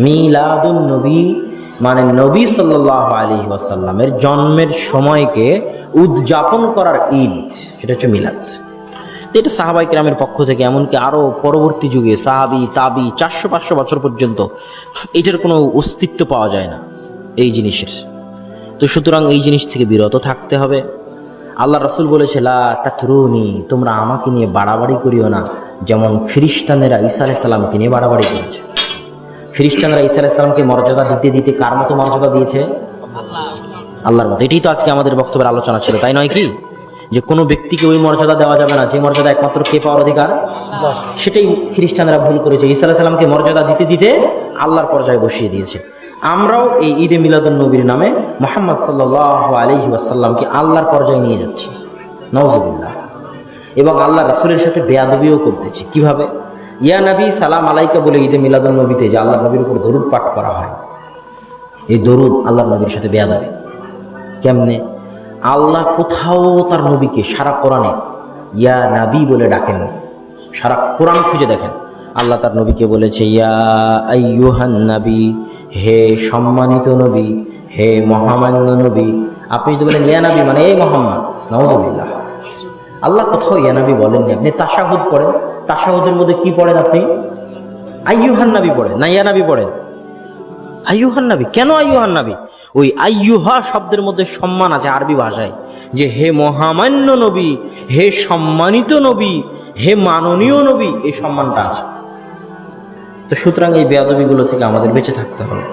মিলাদুন নবী মানে নবী সাল্লাল্লাহু আলাইহি ওয়াসাল্লামের জন্মের সময়কে উদযাপন করার ঈদ, সেটা হচ্ছে মিলাদ। এটা সাহাবায়ে কেরামের পক্ষ থেকে, এমনকি আরো পরবর্তী যুগে সাহাবি তাবি 400-500 বছর পর্যন্ত এটার কোনো অস্তিত্ব পাওয়া যায় না এই জিনিসের। তো সুতরাং এই জিনিস থেকে বিরত থাকতে হবে। আল্লাহ রাসূল বলেছে, লা তাতরুনি, তোমরা আমাকে নিয়ে বাড়াবাড়ি করিও না, যেমন খ্রিস্টানেরা ঈসা আলাইহিস সালামকে নিয়ে বাড়াবাড়ি করেছে। খ্রিস্টানরা ঈসা আলাইহিস সালামকে মর্যাদা দিতে দিতে কার মতো মর্যাদা দিয়েছে? আল্লাহর মতো। এটাই তো আজকে আমাদের বক্তব্যের আলোচনা ছিল, তাই নয় কি? যে কোনো ব্যক্তিকে ওই মর্যাদা দেওয়া যাবে না যে মর্যাদা একমাত্র কে পাওয়ার অধিকার। সেটাই খ্রিস্টানরা ভুল করেছে, ঈসা আলাইহিস সালামকে মর্যাদা দিতে দিতে আল্লাহর পর্যায়ে বসিয়ে দিয়েছে। আমরাও এই ঈদে মিলাদুন নবীর নামে মুহাম্মদ সাল্লাল্লাহু আলাইহি ওয়াসাল্লামকে আল্লাহর পর্যায়ে নিয়ে যাচ্ছি, নাউজুবিল্লাহ। এবং আল্লাহ রাসূলের সাথে বেয়াদবিও করতেছি। কিভাবে? ইয়া নবী সালাম আলাইকা বলে ঈদে মিলাদুন নবীতে যে আল্লাহর নবীর উপর দরুদ পাঠ করা হয়, এই দরুদ আল্লাহর নবীর সাথে বেয়াদবি। কেমনে? আল্লাহ কোথাও তার নবীকে সারা কোরআনে ইয়া নবী বলে ডাকেন। সারা কোরআন খুঁজে দেখেন, আল্লাহ তার নবীকে বলেছে ইয়া আইয়ুহান নবী, হে সম্মানিত নবী, হে মহামান্য নবী। আপনি যদি বলেন ইয়া নবী মানে এই মোহাম্মদ, নাউজুবিল্লাহ। আল্লাহ কোথাও ইয়া নবী বলেননি। আপনি তাশাহুদ পড়েন, তাশাহুদের মধ্যে কি পড়েন? আপনি আইয়ুহান নবী পড়েন, না ইয়া নবী পড়েন? আইয়ুহান নবী। কেন আইয়ুহান নবী? ওই আইয়ুহা শব্দের মধ্যে সম্মান আছে আরবি ভাষায়, যে হে মহামান্য নবী, হে সম্মানিত নবী, হে মাননীয় নবী, এই সম্মানটা আছে। তো সুতরাং এই বেয়াদবিগুলো থেকে আমাদের বেঁচে থাকতে হবে।